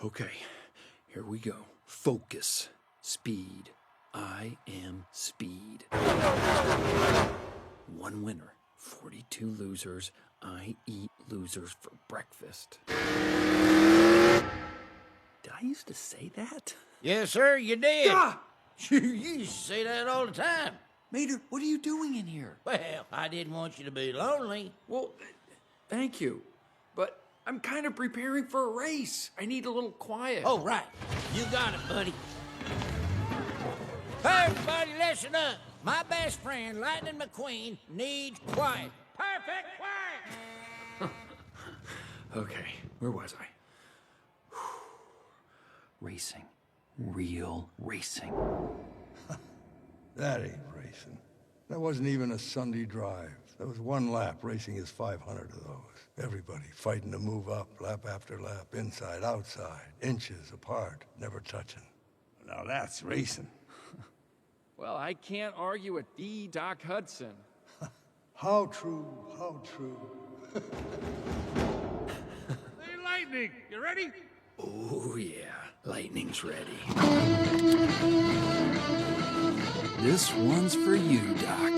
Okay, here we go. Focus. Speed. I am speed. 1 winner, 42 losers. I eat losers for breakfast. Did I used to say that? Yes, sir, you did. Ah! You used to say that all the time. Mater, what are you doing in here? Well, I didn't want you to be lonely. Well, thank you. But I'm kind of preparing for a race. I need a little quiet. Oh, right. You got it, buddy. Hey, everybody, listen up. My best friend, Lightning McQueen, needs quiet. Perfect quiet! Okay, where was I? Racing. Real racing. That ain't racing. That wasn't even a Sunday drive. That was 1 lap. Racing is 500 of those. Everybody fighting to move up, lap after lap, inside, outside, inches apart, never touching. Now that's racing. Well, I can't argue with the Doc Hudson. How true, how true. Hey, Lightning, you ready? Oh, yeah. Lightning's ready. This one's for you, Doc.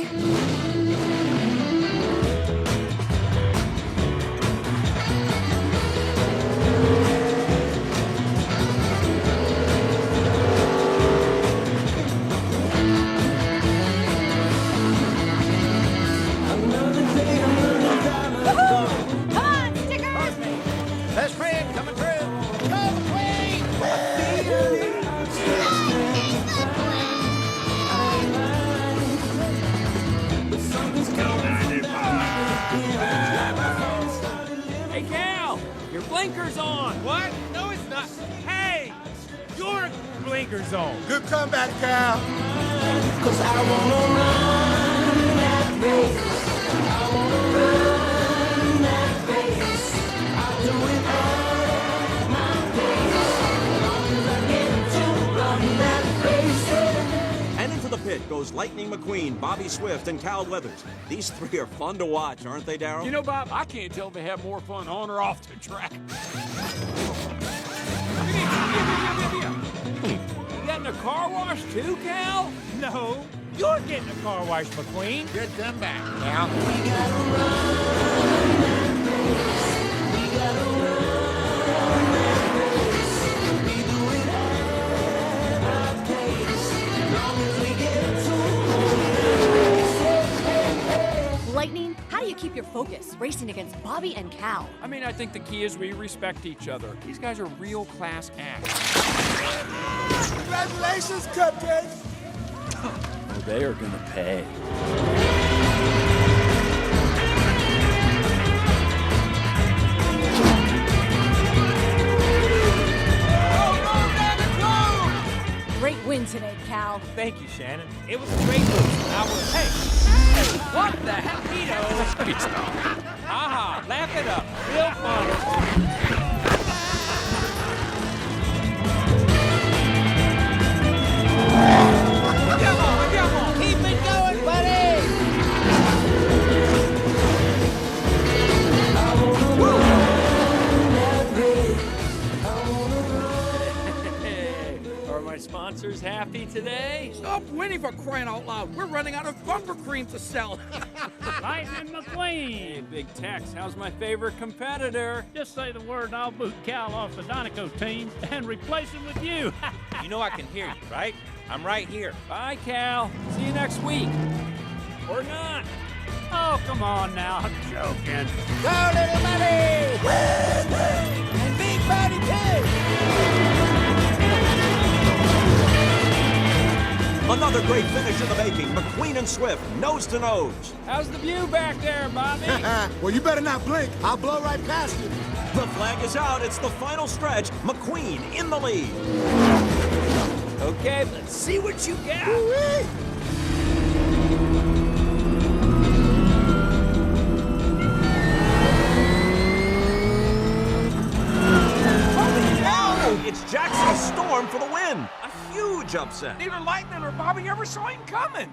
Best friend coming through. Go, McQueen! Hey, Cal! Your blinker's on! What? No, it's not. Hey! Your blinker's on. Good comeback, Cal. Cause I wanna run that race. I wanna run that race. I'll do it at my pace. As long as I get to run that race. And into the pit goes Lightning McQueen, Bobby Swift, and Cal Weathers. These 3 are fun to watch, aren't they, Darryl? You know, Bob, I can't tell if they have more fun on or off the track. You getting a car wash too, Cal? No, you're getting a car wash, McQueen. Good comeback, Cal. We gotta run that race. We gotta run that race. We do it at our pace. As long as we get to Lightning, how do you keep your focus racing against Bobby and Cal? I mean, I think the key is we respect each other. These guys are real class acts. Congratulations, Cupcake. Oh, they are gonna pay. Great win today, Cal. Thank you, Shannon. It was a great move. I was, hey, what the heck, Guido? Haha, laugh it up. Real fun. Come on, keep it going, buddy! Are my sponsors happy today? Stop winning for crying out loud. We're running out of bumper cream to sell. Lightning McQueen! Hey, Big Tex, how's my favorite competitor? Just say the word and I'll boot Cal off the Dinoco team and replace him with you. You know I can hear you, right? I'm right here. Bye, Cal. See you next week. Or not. Oh, come on now. I'm joking. Go, little buddy! And big buddy, too! Another great finish in the making. McQueen and Swift, nose to nose. How's the view back there, Bobby? Well, you better not blink. I'll blow right past you. The flag is out. It's the final stretch. McQueen in the lead. Okay, let's see what you got. Holy cow! It's Jackson Storm for the win. A huge upset. Neither Lightning or Bobby ever saw him coming.